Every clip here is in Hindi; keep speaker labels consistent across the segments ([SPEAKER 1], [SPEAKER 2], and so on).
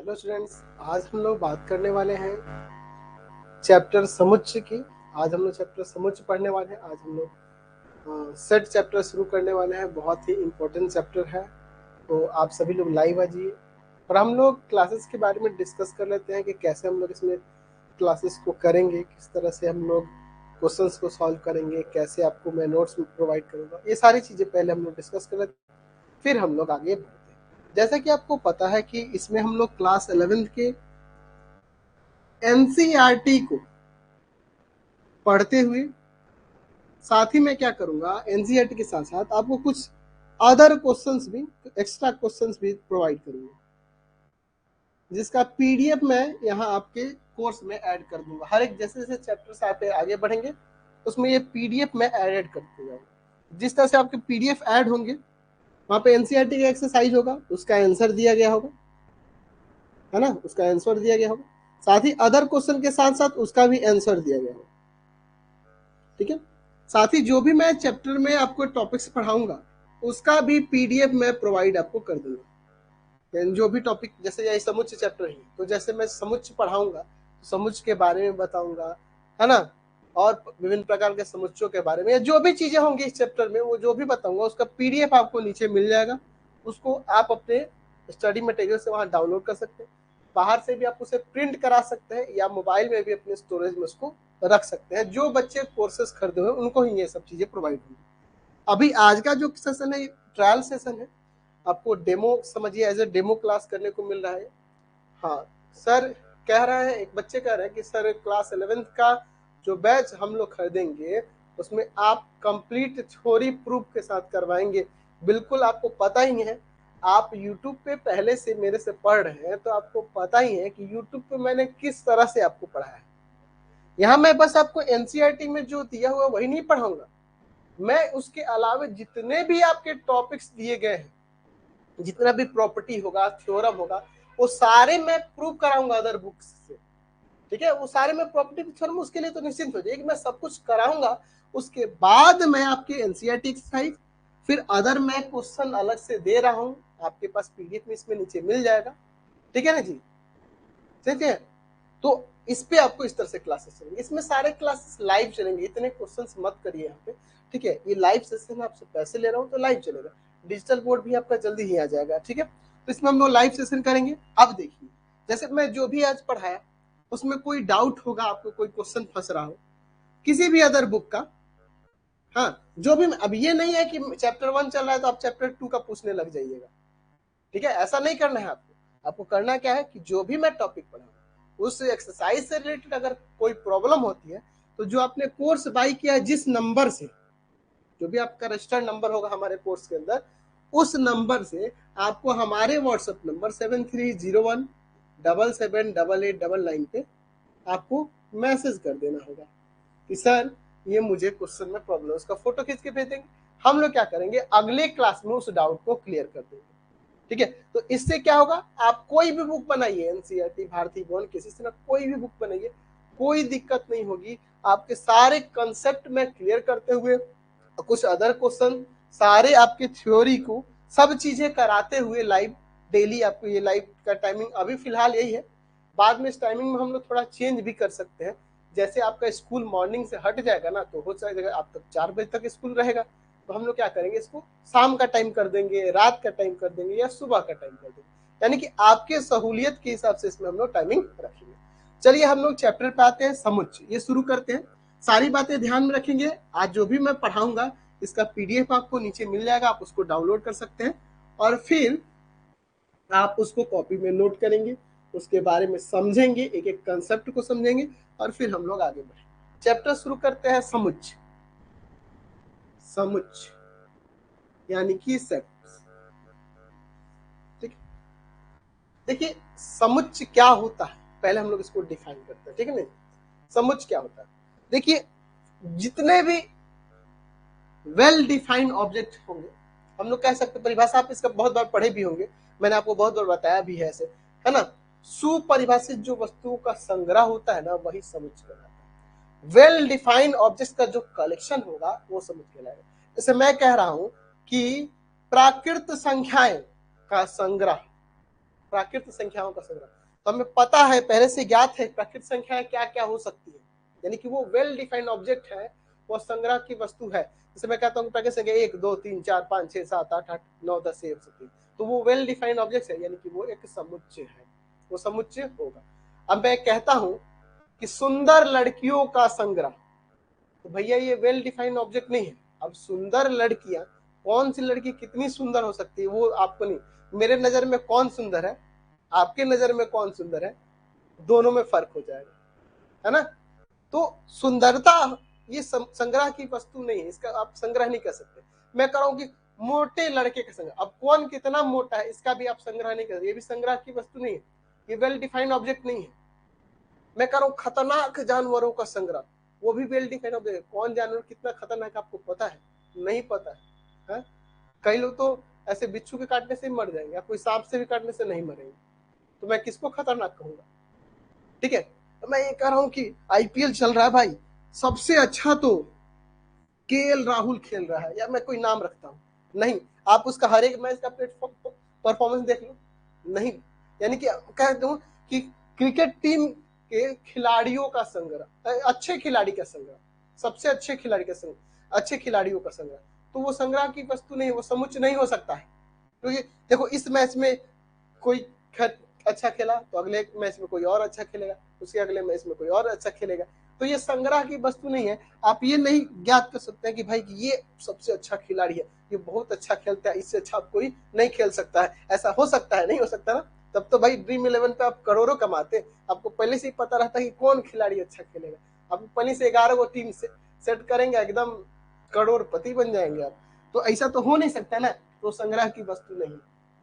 [SPEAKER 1] हेलो स्टूडेंट्स, आज हम लोग बात करने वाले हैं चैप्टर समुच्चय की। आज हम लोग चैप्टर समुच्चय पढ़ने वाले हैं। आज हम लोग सेट चैप्टर शुरू करने वाले हैं। बहुत ही इम्पोर्टेंट चैप्टर है, तो आप सभी लोग लाइव आ जाइए और हम लोग क्लासेस के बारे में डिस्कस कर लेते हैं कि कैसे हम लोग इसमें क्लासेस को करेंगे, किस तरह से हम लोग क्वेश्चंस को सॉल्व करेंगे, कैसे आपको मैं नोट्स प्रोवाइड करूँगा। ये सारी चीज़ें पहले हम लोग डिस्कस कर लेते हैं, फिर हम लोग आगे बढ़ते हैं। जैसा कि आपको पता है कि इसमें हम लोग क्लास 11th के एनसीईआरटी को पढ़ते हुए साथ ही मैं क्या करूंगा, एनसीईआरटी के साथ साथ आपको कुछ अदर क्वेश्चंस भी, एक्स्ट्रा क्वेश्चंस भी प्रोवाइड करूंगा, जिसका पीडीएफ मैं यहाँ आपके कोर्स में ऐड कर दूंगा। हर एक जैसे जैसे चैप्टर्स आप आगे बढ़ेंगे उसमें ये पीडीएफ मैं ऐड करते जाऊंगा। जिस तरह से आपके पीडीएफ ऐड होंगे वहाँ पे एनसीईआरटी का एक्सरसाइज होगा, उसका आंसर दिया गया होगा, है ना, उसका आंसर दिया गया होगा। साथ ही अदर क्वेश्चन के साथ साथ उसका भी आंसर दिया गया होगा। ठीक है। साथ ही जो भी मैं चैप्टर में आपको टॉपिक्स पढ़ाऊंगा उसका भी पीडीएफ मैं प्रोवाइड आपको कर दूंगा। जो भी टॉपिक, जैसे यही समुच्चय चैप्टर है तो जैसे मैं समुच्चय पढ़ाऊंगा तो समुच्चय के बारे में बताऊंगा, है ना, और विभिन्न प्रकार के समुच्चयों के बारे में, या जो भी चीजें होंगी इस चैप्टर में वो जो भी बताऊंगा उसका पीडीएफ आपको नीचे मिल जाएगा। उसको आप अपने स्टडी मटेरियल से वहां डाउनलोड कर सकते हैं, बाहर से भी आप उसे प्रिंट करा सकते हैं, या मोबाइल में भी अपने स्टोरेज में उसको रख सकते हैं। जो बच्चे कोर्सेज खरीदे हुए उनको ही ये सब चीजें प्रोवाइड होंगी। अभी आज का जो सेशन है ट्रायल सेशन है, आपको डेमो समझिए, एज ए डेमो क्लास करने को मिल रहा है। हाँ, सर कह रहे हैं, एक बच्चे कह रहे हैं कि सर क्लास 11th का जो बैच हम लोग खरीदेंगे उसमें आप कंप्लीट थ्योरी प्रूफ के साथ करवाएंगे। बिल्कुल, आपको पता ही है, आप YouTube पे पहले से मेरे से पढ़ रहे हैं तो आपको पता ही है कि YouTube पे मैंने किस तरह से आपको पढ़ाया है। यहाँ मैं बस आपको एनसीईआरटी में जो दिया हुआ वही नहीं पढ़ाऊंगा, मैं उसके अलावा जितने भी आपके टॉपिक्स दिए गए हैं, जितना भी प्रॉपर्टी होगा, थ्योरम होगा, वो सारे मैं प्रूव कराऊंगा अदर बुक्स से। ठीक है, वो सारे मैं प्रॉपर्टी थ्योरम, उसके लिए तो निश्चिंत हो जाइए कि मैं सब कुछ कराऊंगा। उसके बाद मैं आपके एनसीईआरटी एक्सरसाइज, फिर अदर मैं क्वेश्चन अलग से दे रहा हूं, आपके पास पीडीएफ में इसमें नीचे मिल जाएगा। ठीक है ना जी, ठीक है। तो इस पे आपको इस तरह से क्लासेस चलेंगे, इसमें सारे क्लासेस लाइव चलेंगे, इतने क्वेश्चंस मत करिए यहाँ पे। ठीक है, ये लाइव सेशन आपसे पैसे ले रहा हूँ तो लाइव चलेगा। डिजिटल बोर्ड भी आपका जल्दी ही आ जाएगा। ठीक है, तो इसमें हम लोग लाइव सेशन करेंगे। अब देखिए, जैसे मैं जो भी आज पढ़ाया उसमें कोई डाउट होगा, आपको कोई क्वेश्चन फंस रहा हो किसी भी अदर बुक का, हाँ, जो भी, अब ये नहीं है कि चैप्टर 1 चल रहा है तो आप चैप्टर 2 का पूछने लग जाइएगा। ठीक है, ऐसा नहीं करना है आपको। आपको करना क्या है कि जो भी मैं टॉपिक पढ़ाऊँ उस एक्सरसाइज से रिलेटेड अगर कोई प्रॉब्लम होती है तो जो आपने कोर्स बाई किया है जिस नंबर से, जो भी आपका रजिस्टर्ड नंबर होगा हमारे कोर्स के अंदर, उस नंबर से आपको हमारे व्हाट्सएप नंबर 7301778899 पे आपको मैसेज कर देना होगा कि सर ये मुझे क्वेश्चन में प्रॉब्लम है, उसका फोटो खींच के भेज देंगे। हम लोग क्या करेंगे, अगले क्लास में उस डाउट को क्लियर कर देंगे। ठीक है, तो इससे क्या होगा, आप कोई भी बुक बनाइए, एनसीईआरटी, भारतीय भवन, किसी से ना कोई भी बुक बनाइए, कोई दिक्कत नहीं होगी। आपके सारे कंसेप्ट में क्लियर करते हुए, कुछ अदर क्वेश्चन, सारे आपके थ्योरी को सब चीजें कराते हुए लाइव, डेली आपको ये लाइव का टाइमिंग अभी फिलहाल यही है। बाद में इस टाइमिंग में हम लोग थोड़ा चेंज भी कर सकते हैं। जैसे आपका स्कूल मॉर्निंग से हट जाएगा ना, तो हो जाएगा आप तक 4 बजे तक स्कूल रहेगा, तो हम लोग क्या करेंगे, इसको शाम का टाइम कर देंगे, रात का टाइम कर देंगे, या सुबह का टाइम कर देंगे। यानी कि आपके सहूलियत के हिसाब से इसमें हम लोग टाइमिंग रखेंगे। चलिए हम लोग चैप्टर पे आते हैं, समुच्चय, ये शुरू करते हैं। सारी बातें ध्यान में रखेंगे। आज जो भी मैं पढ़ाऊंगा इसका पीडीएफ आपको नीचे मिल जाएगा, आप उसको डाउनलोड कर सकते हैं और फिर आप उसको कॉपी में नोट करेंगे, उसके बारे में समझेंगे, एक एक कंसेप्ट को समझेंगे और फिर हम लोग आगे बढ़ेंगे। चैप्टर शुरू करते हैं, समुच्चय। समुच्चय यानी कि सेट्स। ठीक, देखिए समुच्चय क्या होता है, पहले हम लोग इसको डिफाइन करते हैं। ठीक है ना, समुच्चय क्या होता है। देखिए, जितने भी वेल डिफाइंड ऑब्जेक्ट होंगे, हम लोग कह सकते हैं, परिभाषा आप इसका बहुत बार पढ़े भी होंगे, मैंने आपको बहुत बार बताया भी है ऐसे, है ना। सुपरिभाषित जो वस्तुओं का संग्रह होता है ना, वही समुच्चय कहलाता है। वेल डिफाइंड ऑब्जेक्ट्स का जो कलेक्शन होगा वो समुच्चय कहलाएगा। जैसे मैं कह रहा हूं कि प्राकृत संख्याएं का संग्रह, प्राकृत संख्याओं का संग्रह। तो हमें पता है, पहले से ज्ञात है प्राकृत संख्याएं क्या क्या हो सकती है, यानी कि वो वेल डिफाइंड ऑब्जेक्ट है, वो संग्रह की वस्तु है। जैसे मैं कहता हूँ प्राकृत संख्या 1 2 3 4 5 6 7 8 8 9 10 हो सकती है, तो वो वेल डिफाइंड ऑब्जेक्ट है, यानी कि वो एक समुच्चय है, वो समुच्चय होगा। अब मैं कहता हूं कि सुंदर लड़कियों का संग्रह, तो भैया ये वेल डिफाइंड ऑब्जेक्ट नहीं है। अब सुंदर लड़कियां, कौन सी लड़की कितनी सुंदर हो सकती है वो आपको नहीं, मेरे नजर में कौन सुंदर है, आपके नजर में कौन सुंदर है, दोनों में फर्क हो जाएगा, है ना। तो सुंदरता ये संग्रह की वस्तु नहीं है, इसका आप संग्रह नहीं कर सकते। मैं कह रहा हूं कि मोटे लड़के का संग्रह, अब कौन कितना मोटा है इसका भी आप संग्रह नहीं कर सकते, ये भी संग्रह की वस्तु नहीं है, ये वेल डिफाइंड ऑब्जेक्ट नहीं है। मैं कह रहा हूं खतरनाक जानवरों का संग्रह, वो भी वेल डिफाइंड ऑब्जेक्ट है। कौन जानवर कितना खतरनाक आपको पता है, नहीं पता है? कई लोग तो ऐसे बिच्छू के काटने से ही मर जाएंगे, कोई सांप से भी काटने से नहीं मरेंगे, तो मैं किसको खतरनाक कहूंगा? ठीक है, तो मैं ये कह रहा हूं कि आईपीएल चल रहा है भाई, सबसे अच्छा तो केएल राहुल खेल रहा है, या मैं कोई नाम रखता हूं, नहीं, आप उसका हर एक मैच का प्लेटफॉर्म परफॉर्मेंस देख लो, नहीं, यानी कि कह दूं कि क्रिकेट टीम के खिलाड़ियों का संग्रह, अच्छे खिलाड़ी का संग्रह, सबसे अच्छे खिलाड़ी का संग्रह, अच्छे खिलाड़ियों का संग्रह, तो वो संग्रह की वस्तु नहीं, वो समुच्चय नहीं हो सकता है। क्योंकि देखो इस मैच में कोई अच्छा खेला तो अगले मैच में कोई और अच्छा खेलेगा, उसके अगले मैच में कोई और अच्छा खेलेगा, तो ये संग्रह की वस्तु नहीं है। आप ये नहीं ज्ञात कर सकते हैं कि भाई ये सबसे अच्छा खिलाड़ी है, ये बहुत अच्छा खेलता है, इससे अच्छा कोई नहीं खेल सकता है, ऐसा हो सकता है? नहीं हो सकता ना। तब तो भाई ड्रीम 11 पे आप करोड़ों कमाते, आपको पहले से ही पता रहता है कि कौन खिलाड़ी अच्छा खेलेगा, आप पहले से 11 को टीम से सेट करेंगे, एकदम करोड़पति बन जाएंगे आप। तो ऐसा तो हो नहीं सकता ना, तो संग्रह की वस्तु नहीं,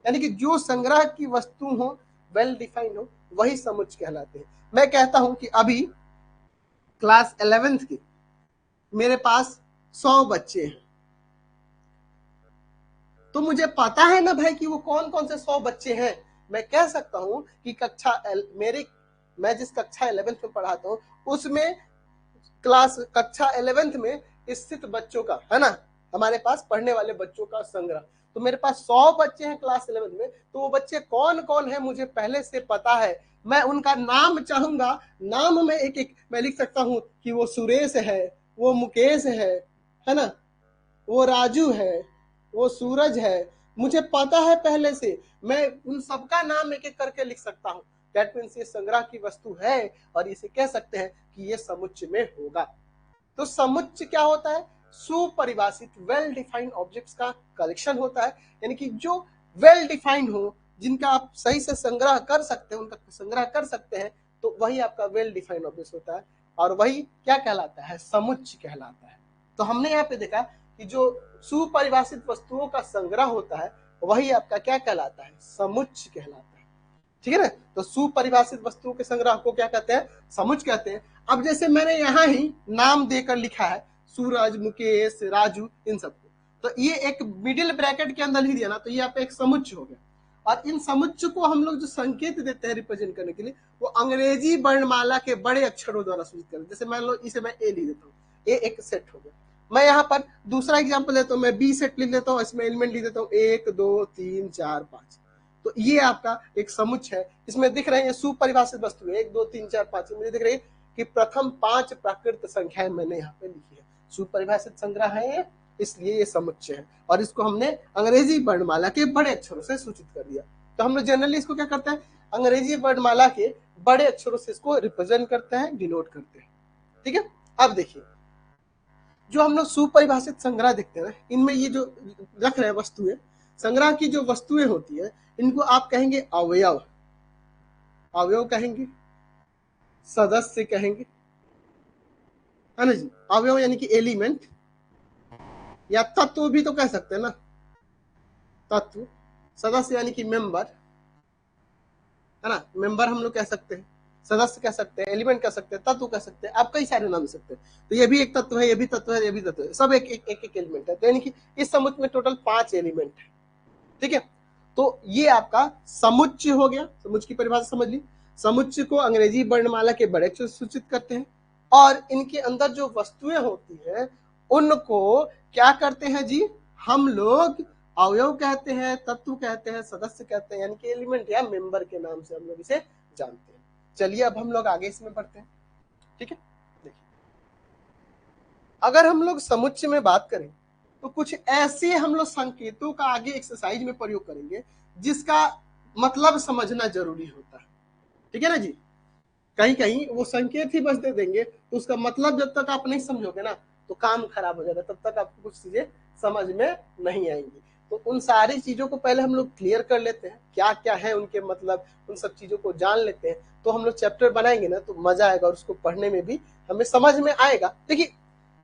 [SPEAKER 1] यानी कि जो संग्रह की वस्तु हो, वेल डिफाइंड हो, वही समुच्चय कहलाते हैं। मैं कहता हूं कि अभी क्लास 11th के मेरे पास 100 बच्चे हैं, तो मुझे पता है ना भाई कि वो कौन कौन से 100 बच्चे हैं। मैं कह सकता हूं कि मैं जिस कक्षा 11th में पढ़ाता हूं उसमें कक्षा 11th में स्थित बच्चों का, है ना, हमारे पास पढ़ने वाले बच्चों का संग्रह, तो मेरे पास 100 बच्चे हैं क्लास 11 में, तो वो बच्चे कौन कौन है मुझे पहले से पता है। मैं उनका नाम चाहूंगा, नाम में एक एक मैं लिख सकता हूं कि वो सुरेश है, वो मुकेश है ना, वो राजू है, वो सूरज है, मुझे पता है पहले से, मैं उन सबका नाम एक एक करके लिख सकता हूं। दैट मीन्स ये संग्रह की वस्तु है और इसे कह सकते हैं कि ये समुच्चय में होगा। तो समुच्चय क्या होता है? सुपरिभाषित वेल डिफाइंड ऑब्जेक्ट्स का कलेक्शन होता है, यानी कि जो वेल डिफाइंड हो, जिनका आप सही से संग्रह कर सकते हैं, उनका संग्रह कर सकते हैं, तो वही आपका वेल डिफाइंड ऑब्जेक्ट होता है, और वही क्या कहलाता है? समुच्चय कहलाता है। तो हमने यहाँ पे देखा कि जो सुपरिभाषित वस्तुओं का संग्रह होता है वही आपका क्या कहलाता है? समुच्चय कहलाता है। ठीक है ना। तो सुपरिभाषित वस्तुओं के संग्रह को क्या कहते हैं? समुच्चय कहते हैं। अब जैसे मैंने यहाँ ही नाम देकर लिखा है सूरज, मुकेश, राजू, इन सबको, तो ये एक मिडिल ब्रैकेट के अंदर लिख दिया ना, तो ये आपका एक समुच्चय हो गया। और इन समुच्चय को हम लोग जो संकेत देते हैं रिप्रेजेंट करने के लिए, वो अंग्रेजी वर्णमाला के बड़े अक्षरों द्वारा सूचित करते हैं। जैसे मान लो इसे मैं ए लिख देता हूँ, ए एक सेट हो गया। मैं यहाँ पर दूसरा एग्जाम्पल लेता हूँ, मैं बी सेट लिख देता हूँ, इसमें एलिमेंट लिख देता हूँ 1 2 3 4 5। तो ये आपका एक समुच्चय है। इसमें दिख रहे हैं सुपरिभाषित वस्तु 1 2 3 4 5, मुझे दिख रही है कि प्रथम 5 प्राकृत संख्याएं मैंने यहाँ पे लिखी है, सुपरिभाषित संग्रह है, इसलिए ये समुच्चय है। और इसको हमने अंग्रेजी वर्णमाला के बड़े अक्षरों से सूचित कर दिया। तो हम लोग जनरली इसको क्या करते हैं? अंग्रेजी वर्णमाला के बड़े अक्षरों से इसको रिप्रेजेंट करते हैं, डिनोट करते हैं। ठीक है। अब देखिए, जो हम लोग सुपरिभाषित संग्रह देखते हैं, इनमें ये जो रख रहे हैं वस्तुएं, संग्रह की जो वस्तुएं होती है, इनको आप कहेंगे अवयव, अवयव कहेंगे, सदस्य कहेंगे, है ना जी। अवयव यानी कि एलिमेंट, या तत्व भी तो कह सकते हैं ना, तत्व। सदस्य यानी कि मेंबर, है ना, मेंबर हम लोग कह सकते हैं, सदस्य कह सकते हैं, एलिमेंट कह सकते हैं, तत्व कह सकते हैं, आप कई सारे नाम दे सकते हैं। तो ये भी एक तत्व है, ये भी तत्व है, ये भी तत्व है, सब एक एक एक, एक एलिमेंट है। तो यानी कि इस समुच्चय में टोटल 5 एलिमेंट है। ठीक है। तो ये आपका समुच्चय हो गया। समुच्चय की परिभाषा समझ ली। समुच्चय को अंग्रेजी वर्णमाला के बड़े अक्षर सूचित करते हैं, और इनके अंदर जो वस्तुएं होती हैं उनको क्या करते हैं जी? हम लोग अवयव कहते हैं, तत्व कहते हैं, सदस्य कहते हैं, यानी कि एलिमेंट या मेंबर के नाम से हम लोग इसे जानते हैं। चलिए अब हम लोग आगे इसमें बढ़ते हैं। ठीक है, देखिए अगर हम लोग समुच्चय में बात करें तो कुछ ऐसे हम लोग संकेतों का आगे एक्सरसाइज में प्रयोग करेंगे जिसका मतलब समझना जरूरी होता है। ठीक है ना जी, कहीं कहीं वो संकेत ही बस दे देंगे तो उसका मतलब जब तक आप नहीं समझोगे ना तो काम खराब हो जाएगा, तब तक आपको कुछ चीजें समझ में नहीं आएंगी। तो उन सारी चीजों को पहले हम लोग क्लियर कर लेते हैं, क्या क्या है उनके मतलब, उन सब चीजों को जान लेते हैं, तो हम लोग चैप्टर बनाएंगे ना तो मजा आएगा और उसको पढ़ने में भी हमें समझ में आएगा। देखिए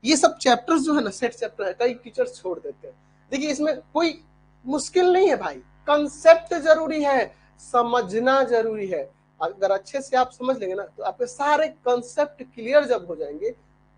[SPEAKER 1] ये सब चैप्टर्स जो है ना सेट चैप्टर है, कई टीचर्स छोड़ देते हैं। देखिए इसमें कोई मुश्किल नहीं है भाई, कंसेप्ट जरूरी है, समझना जरूरी है। अगर अच्छे से आप समझ लेंगे ना तो आपके सारे कंसेप्ट क्लियर जब हो जाएंगे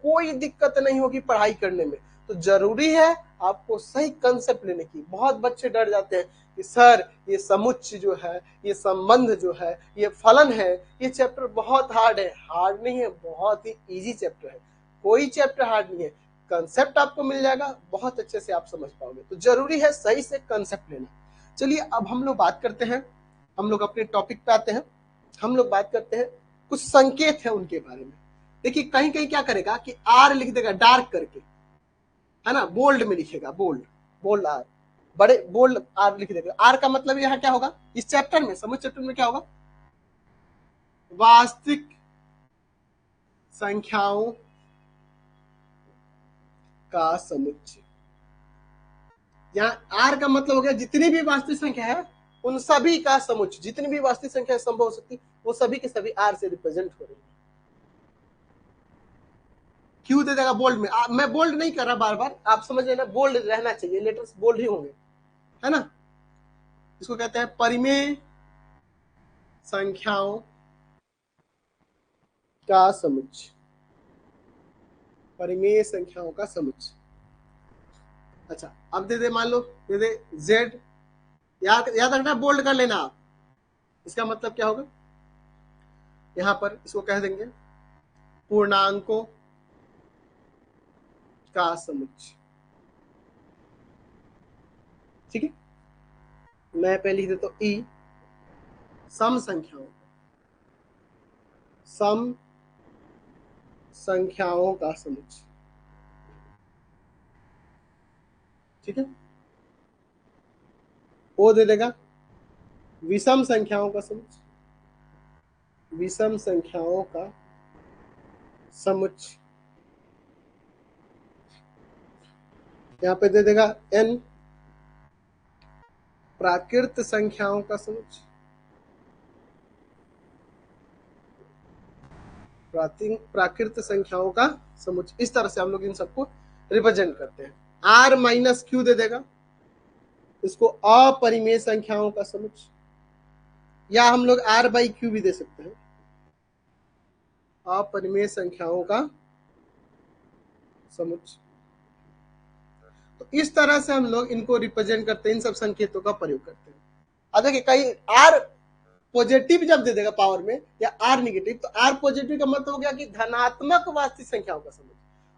[SPEAKER 1] कोई दिक्कत नहीं होगी पढ़ाई करने में। तो जरूरी है आपको सही कंसेप्ट लेने की। बहुत बच्चे डर जाते हैं कि सर ये समुच्चय जो है, ये संबंध जो है, ये फलन है, ये चैप्टर बहुत हार्ड है। हार्ड नहीं है, बहुत ही इजी चैप्टर है, कोई चैप्टर हार्ड नहीं है। कंसेप्ट आपको मिल जाएगा, बहुत अच्छे से आप समझ पाओगे। तो जरूरी है सही से कंसेप्ट लेना। चलिए अब हम लोग बात करते हैं, हम लोग अपने टॉपिक पे आते हैं। हम लोग बात करते हैं कुछ संकेत है उनके बारे में। देखिए कहीं कहीं क्या करेगा कि आर लिख देगा डार्क करके, है ना, बोल्ड में लिखेगा, बोल्ड, बोल्ड आर, बड़े बोल्ड आर लिख देगा। आर का मतलब यहाँ क्या होगा, इस चैप्टर में, समुच्चय चैप्टर में क्या होगा, वास्तविक संख्याओं का समुच्चय। यहाँ आर का मतलब हो गया जितनी भी वास्तविक संख्या है उन सभी का समुच्चय, जितनी भी वास्तविक संख्या संभव हो सकती वो सभी के सभी आर से रिप्रेजेंट हो रही है। क्यों दे देगा बोल्ड में, मैं बोल्ड नहीं कर रहा बार बार, आप समझ लेना बोल्ड रहना चाहिए, लेटर्स बोल्ड ही होंगे, है ना। इसको कहते हैं परिमेय संख्याओं का समुच्चय, परिमेय संख्याओं का समुच्चय। अच्छा अब दे दे, मान लो दे दे जेड, याद रखना बोल्ड कर लेना आप। इसका मतलब क्या होगा, यहां पर इसको कह देंगे पूर्णांकों का समुच्चय। ठीक है, मैं पहले लिख देता हूं ई, सम संख्याओं, सम संख्याओं का समुच्चय। ठीक है, ओ दे देगा विषम संख्याओं का समुच्चय, विषम संख्याओं का समुच्चय। यहां पे दे देगा एन प्राकृत संख्याओं का समुच्चय, प्राकृत संख्याओं का समुच्चय। इस तरह से हम लोग इन सबको रिप्रेजेंट करते हैं। आर माइनस क्यू दे देगा, इसको अपरिमेय संख्याओं का समुच्चय, या हम लोग आर बाई क्यू भी दे सकते हैं, अपरिमेय संख्याओं का समुच्चय। तो इस तरह से हम लोग इनको रिप्रेजेंट करते हैं, इन सब संकेतों का प्रयोग करते हैं। अब देखिए कहीं आर पॉजिटिव जब दे देगा पावर में या आर निगेटिव, तो आर पॉजिटिव का मतलब हो गया कि धनात्मक वास्तविक संख्याओं का समुच्चय,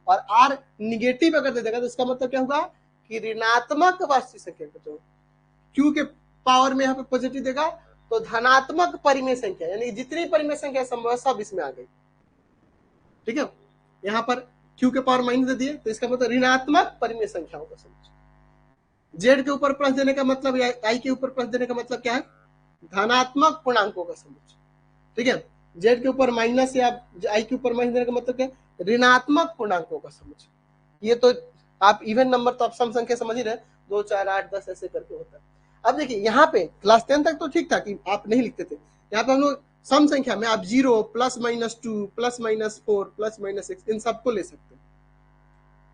[SPEAKER 1] और आर निगेटिव अगर दे देगा तो इसका मतलब क्या होगा कि ऋणात्मक वास्तविक संख्या का। क्यू के पावर में यहाँ पे पॉजिटिव देगा तो धनात्मक परिमेय संख्या, यानी जितनी परिमेय संख्या संभव है सब इसमें आ गई। ठीक है, यहाँ पर क्यू के पावर माइनस दे दिए तो इसका मतलब ऋणात्मक परिमेय संख्याओं का समुच्चय। जेड के ऊपर प्लस देने का मतलब या आई के ऊपर प्लस देने का मतलब क्या है, धनात्मक पूर्णांकों का समुच्चय। ठीक है, जेड के ऊपर माइनस या आई के ऊपर माइनस देने का मतलब क्या है, ऋणात्मक पूर्णांकों का समुच्चय। ये तो आप इवन नंबर तो आप सम संख्या समझ ही रहे, 2 4 8 10 ऐसे करके होता है। अब देखिए यहाँ पे क्लास 10 तक तो ठीक था कि आप नहीं लिखते थे, यहाँ पे हम लोग सम संख्या में आप 0 plus minus 2 plus minus 4 plus minus 6 इन सबको ले सकते हैं।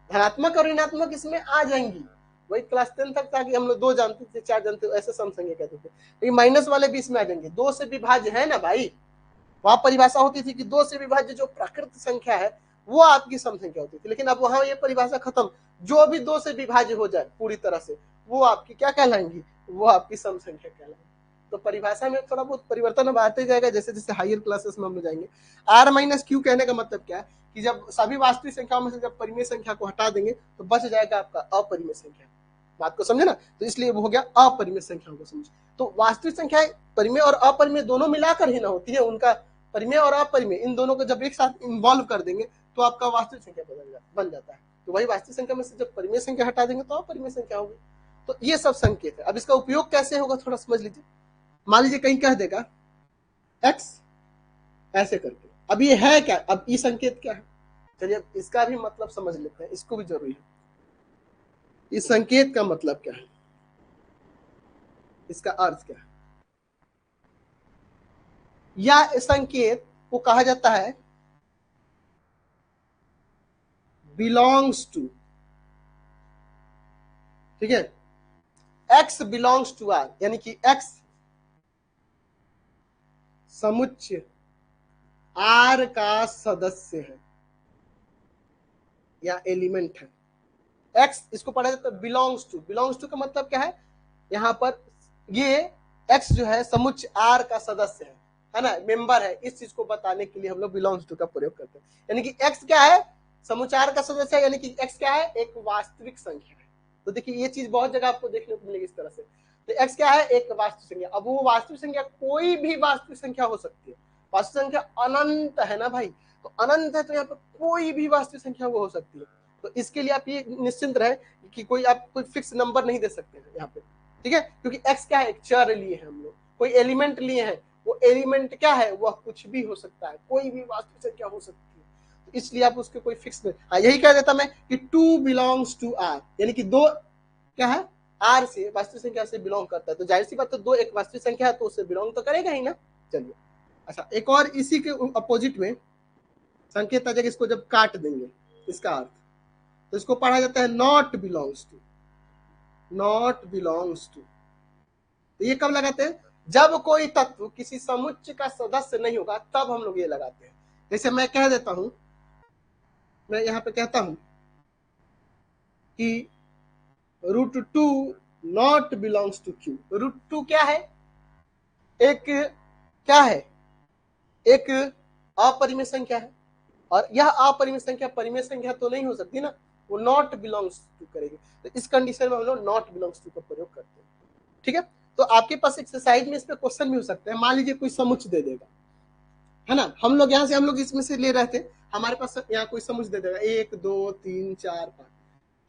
[SPEAKER 1] धनात्मक और ऋणात्मक इसमें आ जाएंगी, वही क्लास 10 तक था कि हम लोग 2 जानते थे 4 जानते थे, ऐसे सम संख्या कहते थे। लेकिन माइनस वाले भी इसमें आ जाएंगे, 2 से विभाज्य है ना भाई, वहां परिभाषा होती थी कि 2 से विभाज्य जो प्राकृत संख्या है वो आपकी सम संख्या होती थी। लेकिन अब वहां ये परिभाषा खत्म, जो भी 2 से विभाज्य हो जाए पूरी तरह से वो आपकी क्या कहलाएंगी, वो आपकी सम संख्या कहलाएंगी। तो परिभाषा में थोड़ा बहुत परिवर्तन अब आते जाएगा जैसे जैसे हायर क्लासेस में हम लोग जाएंगे। आर माइनस क्यू कहने का मतलब क्या है कि जब सभी वास्तविक संख्याओं में से जब परिमेय संख्या को हटा देंगे तो बच जाएगा आपका अपरिमेय संख्या। बात को समझे ना। तो इसलिए वो हो गया अपरिमेय संख्याओं का समूह। तो वास्तविक संख्याएं परिमेय और अपरिमेय दोनों मिलाकर ही ना होती है, उनका परिमेय और अपरिमेय इन दोनों को जब एक साथ इन्वॉल्व कर देंगे तो आपका वास्तविक संख्या बन जाता है। तो वही वास्तविक संख्या में से जब परिमेय संख्या हटा देंगे तो अपरिमेय संख्या होगी। तो ये सब संकेत है। अब इसका उपयोग कैसे होगा थोड़ा समझ लीजिए। मान लीजिए कहीं कह देगा x ऐसे करके, अब ये है क्या, अब ये संकेत क्या है, चलिए अब इसका भी मतलब समझ लेते हैं, इसको भी जरूरी है। इस संकेत का मतलब क्या है, इसका अर्थ क्या है। या इस संकेत को कहा जाता है बिलोंग्स टू, ठीक है, x बिलोंग्स टू r, यानी कि x समुच्चय r का सदस्य है या एलिमेंट है। x इसको पढ़ा जाता है बिलोंग्स टू। बिलोंग्स टू का मतलब क्या है, यहां पर ये x जो है समुच्चय r का सदस्य है ना, मेंबर है। इस चीज को बताने के लिए हम लोग बिलोंग्स टू का प्रयोग करते हैं। यानी कि x क्या है, समुच्चय r का सदस्य है, यानी कि x क्या है, एक वास्तविक संख्या है। तो देखिए ये चीज बहुत जगह आपको देखने को मिलेगी इस तरह से। तो x क्या है, एक वास्तविक संख्या। अब वो वास्तविक संख्या कोई भी वास्तविक संख्या हो सकती है। वास्तविक संख्या अनंत है ना भाई, तो अनंत है तो यहाँ पर कोई भी वास्तविक संख्या वो हो सकती है। तो इसके लिए आप ये निश्चिंत रहे कि कोई आप कोई फिक्स नंबर नहीं दे सकते हैं यहाँ पे, ठीक है, क्योंकि x क्या है, एक चर लिए हैं हम लोग, कोई एलिमेंट लिए हैं। वो एलिमेंट क्या है, वह कुछ भी हो सकता है, कोई भी वास्तविक संख्या हो सकती है। तो इसलिए आप उसके कोई फिक्स नहीं। हाँ यही कह देता मैं कि 2 बिलोंग्स टू r, यानी कि 2 क्या है, r से वास्तविक संख्या से बिलोंग करता है। तो जाहिर सी बात, तो 2 एक वास्तविक संख्या है तो उससे बिलोंग तो करेगा ही ना। चलिए अच्छा, एक और इसी के अपोजिट में संकेत आ जाएगा, इसको जब काट देंगे इसका अर्थ, तो इसको पढ़ा जाता है not belongs to. Not belongs to, तो ये कब लगाते हैं, जब कोई तत्व किसी समुच्चय का सदस्य नहीं होगा तब हम लोग ये लगाते हैं। जैसे मैं कह देता हूं, मैं यहां पे कहता हूं कि √2 नॉट बिलोंग्स टू Q। √2 क्या है, एक क्या है, एक अपरिमेय संख्या है, और यह अपरिमेय संख्या परिमेय संख्या तो नहीं हो सकती ना, वो नॉट बिलोंग्स टू करेगी। तो इस कंडीशन में हम लोग नॉट बिलोंग्स टू का प्रयोग करते हैं, ठीक है। तो आपके पास एक्सरसाइज में इस पे क्वेश्चन भी हो सकते हैं। मान लीजिए कोई समुच्चय दे देगा, है ना, हम लोग यहाँ से हम लोग इसमें से ले रहे थे, हमारे पास यहाँ कोई समुच्चय दे देगा 1 2 3 4 5,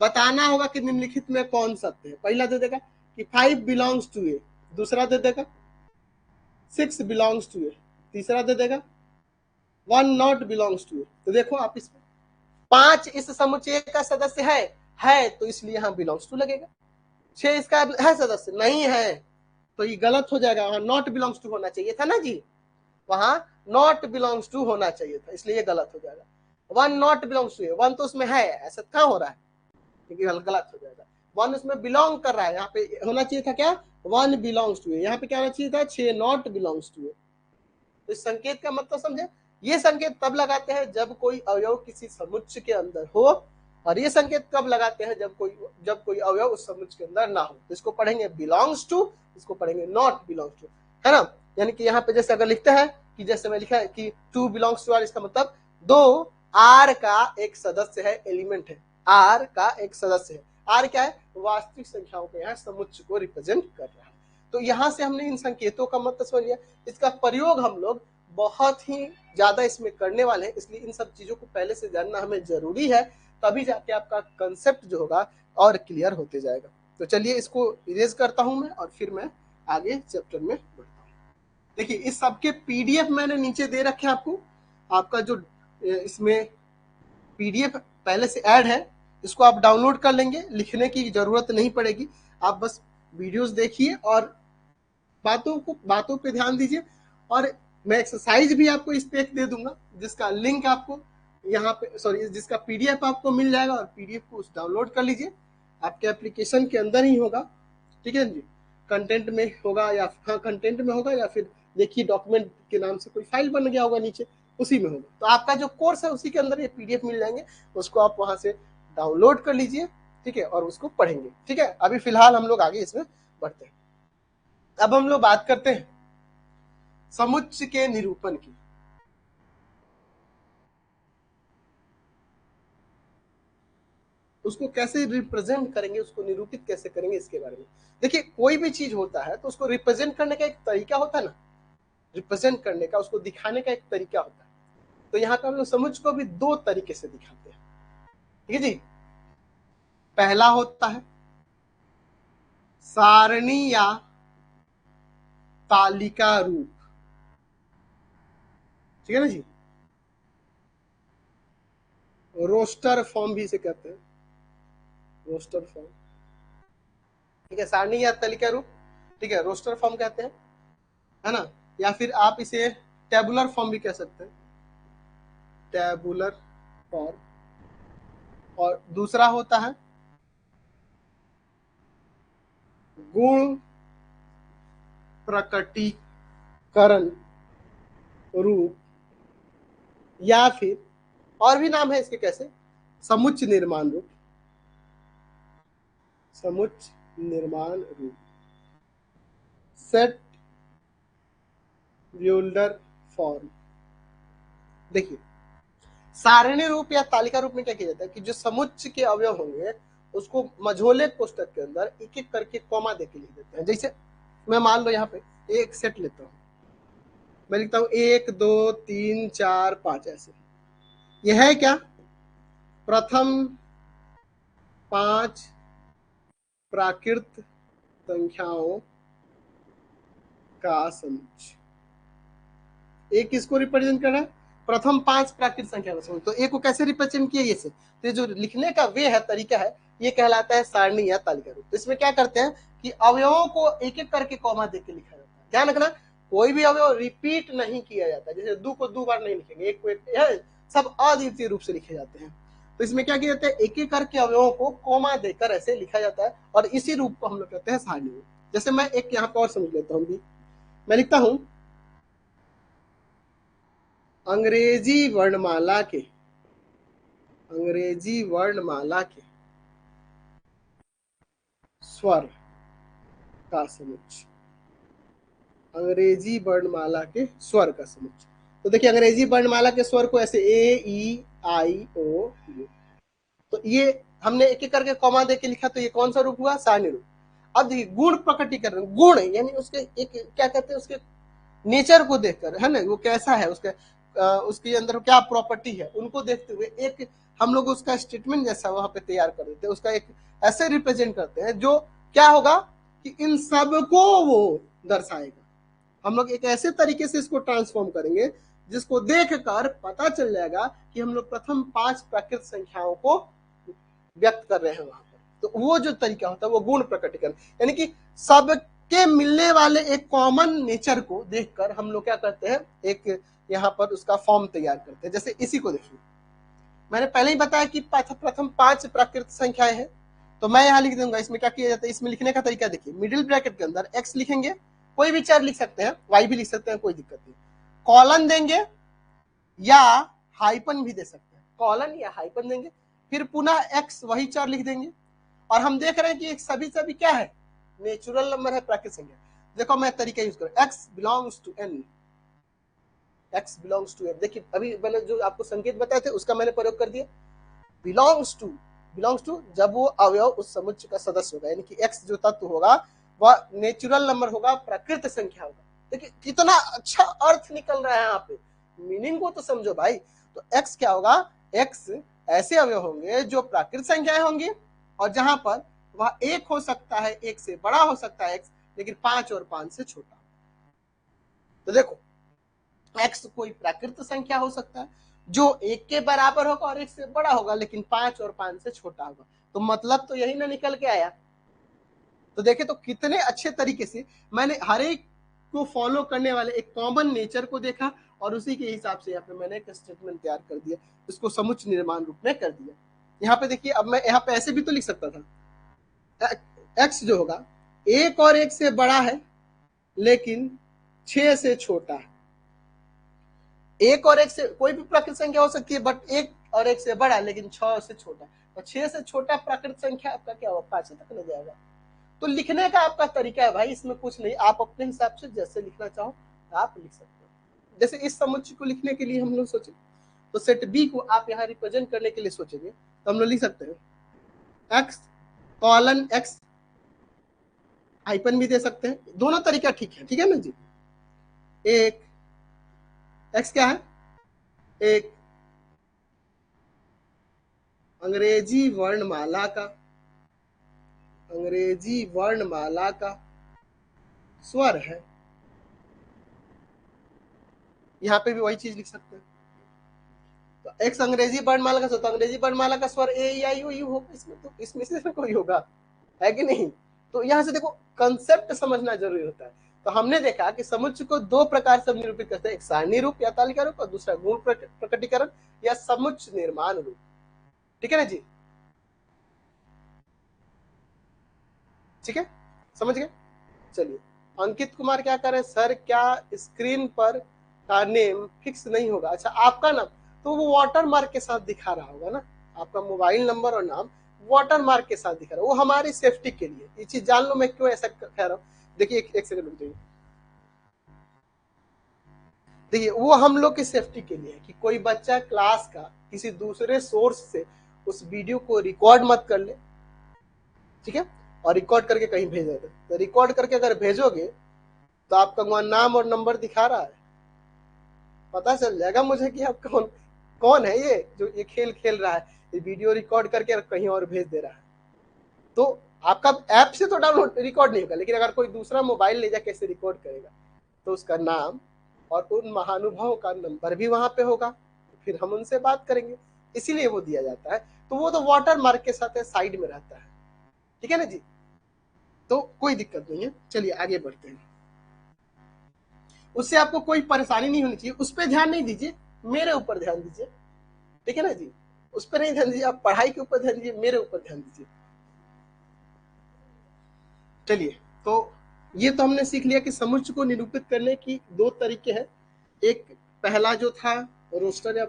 [SPEAKER 1] बताना होगा कि निम्नलिखित में कौन सत्य है। पहला दे देगा कि 5 बिलोंग्स टू ए, दूसरा दे देगा 6 बिलोंग्स टू ए, तीसरा दे देगा 1 नॉट बिलोंग्स टू ए। तो देखो आप इसमें 5 इस समुच्चय का सदस्य है तो इसलिए यहाँ बिलोंग्स टू लगेगा। 6 इसका है सदस्य, नहीं है तो ये गलत हो जाएगा, वहां नॉट बिलोंग्स टू होना चाहिए था ना जी, वहां नॉट बिलोंग्स टू होना चाहिए था, इसलिए गलत हो जाएगा। 1 नॉट बिलोंग्स टू है, 1 तो उसमें है, ऐसा कहां हो रहा है, क्योंकि गलत हो जाएगा। 1 उसमें बिलोंग कर रहा है, यहाँ पे होना चाहिए था क्या, 1 बिलोंग्स टू है, यहाँ पे क्या होना चाहिए था, 6 नॉट बिलोंग्स टू है। तो इस संकेत का मतलब समझे, ये संकेत तब लगाते हैं जब कोई अवयव किसी समुच्चय के अंदर हो, और ये संकेत कब लगाते हैं जब कोई अवयव उस समुच्चय के अंदर ना हो। तो इसको पढ़ेंगे बिलोंग्स टू, इसको पढ़ेंगे नॉट बिलोंग्स टू, है ना। यानी कि यहाँ पे जैसे अगर लिखते हैं कि जैसे मैं लिखा है कि 2 बिलोंग्स टू आर, इसका मतलब 2 आर का एक सदस्य है, एलिमेंट है, आर का एक सदस्य है। आर क्या है, वास्तविक संख्याओं के यहाँ समुच्चय को रिप्रेजेंट कर रहा है। तो यहाँ से हमने इन संकेतों का मतलब समझ लिया। इसका प्रयोग हम लोग बहुत ही ज्यादा इसमें करने वाले हैं, इसलिए इन सब चीजों को पहले से जानना हमें जरूरी है, तभी जाके आपका कंसेप्ट जो होगा और क्लियर होते जाएगा। तो चलिए इसको इरेज करता हूं मैं, और फिर मैं आगे चैप्टर में बढ़ता हूँ। देखिए इस सबके पीडीएफ मैंने नीचे दे रखे हैं आपको, आपका जो इसमें पीडीएफ पहले से ऐड है, इसको आप डाउनलोड कर लेंगे, लिखने की जरूरत नहीं पड़ेगी, आप बस वीडियोस देखिए और बातों पे ध्यान दीजिए। और मैं एक्सरसाइज भी आपको इस पे दे दूंगा, जिसका लिंक आपको यहाँ पे जिसका पीडीएफ आपको मिल जाएगा, और पीडीएफ को डाउनलोड कर लीजिए, आपके एप्लीकेशन के अंदर ही होगा, ठीक है जी, कंटेंट में होगा, या हाँ कंटेंट में होगा, या फिर देखिए डॉक्यूमेंट के नाम से कोई फाइल बन गया होगा नीचे, उसी में होगा। तो आपका जो कोर्स है उसी के अंदर ये पीडीएफ मिल जाएंगे, उसको आप वहां से डाउनलोड कर लीजिए, ठीक है, और उसको पढ़ेंगे, ठीक है। अभी फिलहाल हम लोग आगे इसमें बढ़ते हैं। अब हम लोग बात करते हैं समुच्चय के निरूपण की। उसको कैसे रिप्रेजेंट करेंगे, उसको निरूपित कैसे करेंगे, इसके बारे में देखिए। कोई भी चीज होता है तो उसको रिप्रेजेंट करने का एक तरीका होता है ना, रिप्रेजेंट करने का, उसको दिखाने का एक तरीका होता है। तो यहाँ पे हम लोग समुच्चय को भी दो तरीके से दिखाते हैं, ठीक है जी। पहला होता है सारणी या तालिका रूप, ठीक है ना जी। रोस्टर फॉर्म भी इसे कहते हैं, रोस्टर फॉर्म, ठीक है। सारणी या तालिका रूप, ठीक है, रोस्टर फॉर्म कहते हैं, है ना। या फिर आप इसे टेबुलर फॉर्म भी कह सकते हैं, टेबुलर फॉर्म। और दूसरा होता है गुण प्रकटीकरण रूप, या फिर और भी नाम है इसके, कैसे, समुच्चय निर्माण रूप, समुच्चय निर्माण रूप, सेट ब्यूल्डर फॉर्म। देखिए, सारणी रूप या तालिका रूप में क्या किया जाता है कि जो समुच्चय के अवयव होंगे उसको मझोले कोष्ठक के अंदर एक एक करके कॉमा देके लिख देते हैं। जैसे मैं मान लो यहाँ पे एक सेट लेता हूँ, मैं लिखता हूँ 1 2 3 4 5 ऐसे। यह है क्या, प्रथम 5 प्राकृत संख्याओं का समुच्चय। एक किसको रिप्रेजेंट कर रहा है, प्रथम 5 प्राकृत संख्या का समुच्चय। तो एक को कैसे रिप्रेजेंट किया, ये से। तो जो लिखने का वे है, तरीका है, ये कहलाता है सारणी या तालिका रूप। तो इसमें क्या करते हैं कि अवयवों को एक एक करके कॉमा देके लिखा जाता है। ध्यान रखना, कोई भी अवयव रिपीट नहीं किया जाता, जैसे दो को दो बार नहीं लिखेंगे, एक को एक, सब अद्वितीय रूप से लिखे जाते हैं। तो इसमें क्या किया जाता है, एक एक करके अवयवों को कॉमा देकर ऐसे लिखा जाता है, और इसी रूप को हम लोग कहते हैं सारणी रूप। जैसे मैं एक यहाँ पर और समझ लेता हूँ भी, मैं लिखता हूँ अंग्रेजी वर्णमाला के, अंग्रेजी वर्णमाला के स्वर का समुच्चय, अंग्रेजी वर्णमाला के स्वर का समुच्चय। तो देखिए, अंग्रेजी वर्णमाला के स्वर को ऐसे ए ई आई ओ यू, तो ये हमने एक एक करके कॉमा देके लिखा, तो ये कौन सा रूप हुआ, सारणी रूप। अब देखिए, गुण प्रकटीकरण, गुण यानी उसके एक क्या कहते हैं, उसके नेचर को देखकर, है ना, वो कैसा है, उसके अंदर क्या प्रॉपर्टी है, उनको देखते हुए एक हम लोग उसका स्टेटमेंट जैसा वहां पे तैयार कर देते हैं, उसका एक ऐसे रिप्रेजेंट करते हैं जो क्या होगा कि इन सबको वो दर्शाएगा। हम लोग एक ऐसे तरीके से इसको ट्रांसफॉर्म करेंगे जिसको देखकर पता चल जाएगा कि हम लोग प्रथम 5 प्राकृत संख्याओं को व्यक्त कर रहे हैं वहां पर। तो वो जो तरीका होता है वो गुण प्रकटीकरण, यानी कि सबके मिलने वाले एक कॉमन नेचर को देखकर हम लोग क्या करते हैं, एक यहाँ पर उसका फॉर्म तैयार करते हैं। जैसे इसी को देखिए, मैंने पहले ही बताया कि प्रथम 5 प्राकृत संख्याएं हैं, तो मैं यहाँ लिख दूंगा। इसमें क्या किया जाता है, इसमें लिखने का तरीका देखिए, मिडिल ब्रैकेट के अंदर x लिखेंगे, कोई भी चार लिख सकते हैं, y भी लिख सकते हैं, कोई दिक्कत नहीं, कॉलन देंगे या हाइपन भी दे सकते हैं, कॉलन या हाइपन देंगे, फिर पुनः x वही चार लिख देंगे। और हम देख रहे हैं कि सभी सभी क्या है, नेचुरल नंबर है, प्राकृत संख्या। देखो मैं तरीका यूज करूं, x belongs to n, x belongs to n। देखिए अभी मैंने जो आपको संकेत बताए थे उसका मैंने प्रयोग कर दिया, बिलोंग्स टू जब वो अवयव उस समुच्चय का सदस्य होगा, यानी कि x जो तत्व होगा वह नेचुरल नंबर होगा, प्राकृत संख्या होगा। देखिए कितना अच्छा अर्थ निकल रहा है यहाँ पे, मीनिंग को तो समझो भाई। तो x क्या होगा, x ऐसे अवयव होंगे जो प्राकृत संख्याएं होंगी, और जहां पर वह एक हो सकता है, एक से बड़ा हो सकता है x, लेकिन 5 और 5 से छोटा। तो देखो x कोई प्राकृत संख्या हो सकता है जो एक के बराबर होगा और एक से बड़ा होगा, लेकिन 5 और 5 से छोटा होगा। तो मतलब तो यही ना निकल के आया। तो देखे तो कितने अच्छे तरीके से मैंने हर एक को फॉलो करने वाले एक कॉमन नेचर को देखा, और उसी के हिसाब से यहाँ पे मैंने एक स्टेटमेंट तैयार कर दिया, इसको समुच्चय निर्माण रूप में कर दिया। यहाँ पे देखिए, अब मैं यहाँ पे ऐसे भी तो लिख सकता था, x जो होगा एक और एक से बड़ा है लेकिन 6 से छोटा है। एक और एक से कोई भी प्राकृत संख्या हो सकती है, बट एक और एक से बड़ा लेकिन 6 से छोटा, तो 6 से छोटा प्राकृत संख्या आपका क्या होगा, 5 तक ले जाएगा। तो लिखने का आपका तरीका है भाई, इसमें कुछ नहीं, आप अपने हिसाब से जैसे लिखना चाहो आप लिख सकते हो। जैसे इस समुच्चय को लिखने के लिए हम लोग सोचे, तो सेट बी को आप यहाँ रिप्रेजेंट करने के लिए सोचेंगे, तो हम लोग लिख सकते हैं एक्स कॉलन एक्स, हाइपन भी दे सकते हैं, दोनों तरीका ठीक है ना जी। एक एक्स क्या है, एक अंग्रेजी वर्णमाला का, अंग्रेजी वर्णमाला का स्वर है। यहां पे भी वही चीज लिख सकते हैं। तो एक्स अंग्रेजी वर्णमाला का स्वर, तो अंग्रेजी वर्णमाला का स्वर ए आई ओ यू होगा, इसमें तो इसमें से कोई होगा, है कि नहीं। तो यहां से देखो कंसेप्ट समझना जरूरी होता है। तो हमने देखा कि समुच्चय को दो प्रकार से निरूपित करते हैं, एक सारणी रूप या तालिका रूप, और दूसरा गुण प्रकटीकरण या समुच्चय निर्माण रूप। ठीक है ना जी, ठीक है, समझ गए। चलिए, अंकित कुमार क्या कर रहे हैं, सर क्या स्क्रीन पर का नेम फिक्स नहीं होगा। अच्छा, आपका नाम तो वो वाटर मार्क के साथ दिखा रहा होगा ना, आपका मोबाइल नंबर और नाम वाटर मार्क के साथ दिखा रहा है, वो हमारी सेफ्टी के लिए। ये चीज जान लो मैं क्यों ऐसा कह रहा हूँ। देखिए एक सेकंड रुक जाइए। देखिए वो हम लोग की सेफ्टी के लिए है कि कोई बच्चा क्लास का किसी दूसरे सोर्स से उस वीडियो को रिकॉर्ड मत कर ले, ठीक है, और रिकॉर्ड करके कहीं भेज दे। तो रिकॉर्ड करके अगर भेजोगे तो आपका वहां नाम और नंबर दिखा रहा है, पता चल जाएगा मुझे कि आप कौन कौन है ये जो ये खेल खेल रहा है, ये वीडियो रिकॉर्ड करके कहीं और भेज दे रहा है। तो आपका ऐप से तो डाउनलोड रिकॉर्ड नहीं होगा, लेकिन अगर कोई दूसरा मोबाइल ले जाके कैसे रिकॉर्ड करेगा, तो उसका नाम और उन महानुभावों का नंबर भी वहां पे होगा, फिर हम उनसे बात करेंगे, इसीलिए वो दिया जाता है। तो वो तो वाटर मार्क के साथ साइड में रहता है, ठीक है ना जी, तो कोई दिक्कत नहीं है। चलिए आगे बढ़ते हैं। उससे आपको कोई परेशानी नहीं होनी चाहिए, उस पर ध्यान नहीं दीजिए, मेरे ऊपर ध्यान दीजिए, ठीक है ना जी। उस पर नहीं ध्यान दीजिए, आप पढ़ाई के ऊपर ध्यान दीजिए, मेरे ऊपर ध्यान दीजिए। चलिए, तो ये तो हमने सीख लिया कि समुच्चय को निरूपित करने की दो तरीके हैं। एक पहला जो था रोस्टर या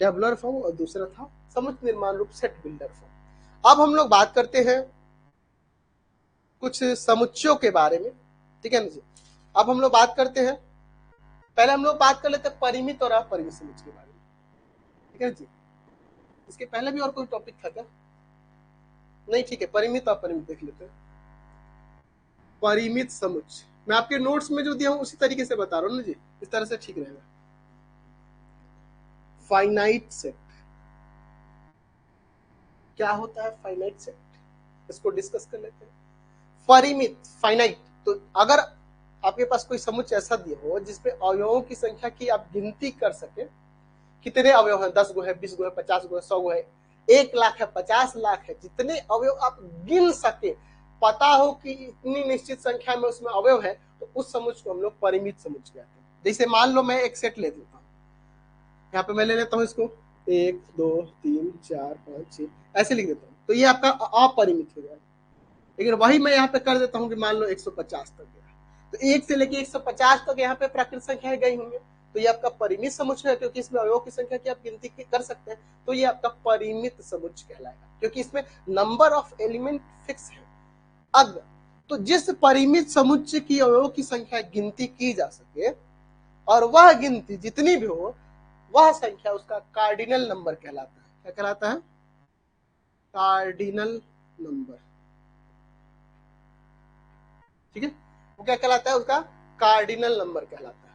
[SPEAKER 1] टेबुलर फॉर्म, और दूसरा था समुच्चय निर्माण रूप सेट बिल्डर फॉर्म। अब हम लोग बात करते हैं कुछ समुच्चयों के बारे में, ठीक है ना जी। अब हम लोग बात करते हैं, पहले हम लोग बात कर लेते हैं परिमित और अपरिमित समुच्चय के बारे में, ठीक है जी। इसके पहले भी और कोई टॉपिक था क्या? नहीं, ठीक है, परिमित अपरिमित देख लेते हैं। परिमित समुच्चय मैं आपके नोट्स में जो दिया हूं उसी तरीके से बता रहा हूं ना जी, इस तरह से ठीक रहेगा। फाइनाइट सेट क्या होता है, फाइनाइट सेट, इसको डिस्कस कर लेते हैं। परिमित फाइनाइट, तो अगर आपके पास कोई समुच्चय ऐसा दिया हो जिसमें अवयवों की संख्या की आप गिनती कर सके, कितने अवयव हैं, 10 गो है, 20 गो है, 50 गो है, 100 गो है, 1 लाख है, 50 लाख है, जितने अवयव आप गिन सके, पता हो कि इतनी निश्चित संख्या में उसमें अवयव है, तो उस समुच्चय को हम लोग परिमित समुच्चय कहते हैं। जैसे मान लो मैं एक सेट ले लेता हूँ, यहाँ पे मैं ले लेता हूँ इसको 1 2 3 4 5 6 ऐसे लिख देता हूँ, तो ये आपका अपरिमित हो जाएगा। लेकिन वही मैं यहाँ पे कर देता हूँ कि मान लो 150 तक गया, तो 1 से लेके 150 तक यहाँ पे प्राकृतिक संख्याएं गई होंगी, तो ये आपका परिमित समुच्चय है, क्योंकि इसमें अवयवों की संख्या की आप गिनती कर सकते हैं, तो ये आपका परिमित समुच्चय कहलाएगा, क्योंकि इसमें नंबर ऑफ एलिमेंट फिक्स है। अब तो जिस परिमित समुच्चय की अवयवों की संख्या गिनती की जा सके, और वह गिनती जितनी भी हो, वह संख्या उसका कार्डिनल नंबर कहलाता है। क्या कहलाता है? कार्डिनल नंबर, ठीक है, वो क्या कहलाता है, उसका कार्डिनल नंबर कहलाता है।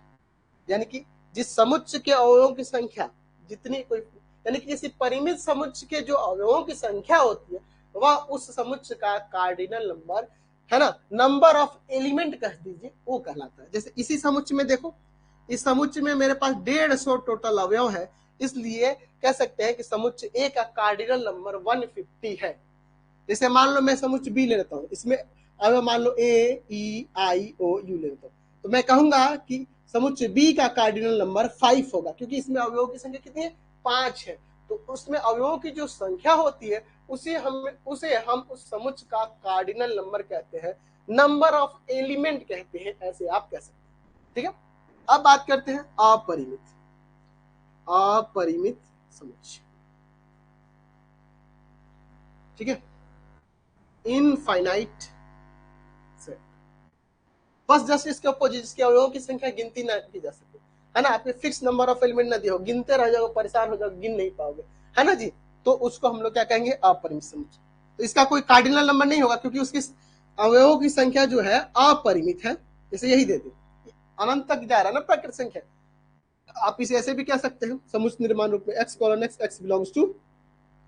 [SPEAKER 1] यानी कि जिस समुच्चय के अवयवों की संख्या जितनी कोई, यानी कि किसी परिमित समुच्चय के जो अवयवों की संख्या होती है, वह उस समुच्चय का कार्डिनल नंबर है ना, नंबर ऑफ एलिमेंट कह दीजिए, वो कहलाता है। जैसे इसी समुच्चय में देखो, इस समुच्चय में मेरे पास 150 टोटल अवयव है, इसलिए कह सकते हैं कि समुच्चय ए का कार्डिनल नंबर 150 है। जैसे मान लो मैं समुच्चय बी ले लेता हूँ, इसमें अवयव मान लो ए ई आई ओ यू ले लेता हूँ, तो मैं कहूंगा कि समुच्चय बी का कार्डिनल नंबर 5 होगा, क्योंकि इसमें अवयवों की संख्या कितनी है, 5 है। तो उसमें अवयवों की जो संख्या होती है उसे हम उस समुच्चय का कार्डिनल नंबर कहते हैं, नंबर ऑफ एलिमेंट कहते हैं, ऐसे आप कह सकते हैं, ठीक है। अब बात करते हैं अपरिमित अपरिमित समुच्चय, ठीक है, इनफाइनाइट सेट, बस जस्ट इसके अपोजिट, जिसके अवयवों की संख्या गिनती ना की जा सके, है ना, आपके फिक्स नंबर ऑफ एलिमेंट ना दिया हो, गिनते रह जाओगे, परेशान हो जाओगे, गिन नहीं पाओगे, है ना जी, तो उसको हम लोग क्या कहेंगे, अपरिमित समुच्चय। तो इसका कोई कार्डिनल नंबर नहीं होगा, क्योंकि उसकी अवयवों की संख्या जो है अपरिमित है। जैसे यही दे दे, अनंत तक जा रहा है ना प्राकृत संख्या। आप इसे ऐसे भी कह सकते हैं समुच्चय निर्माण रूप में, x colon x, x belongs to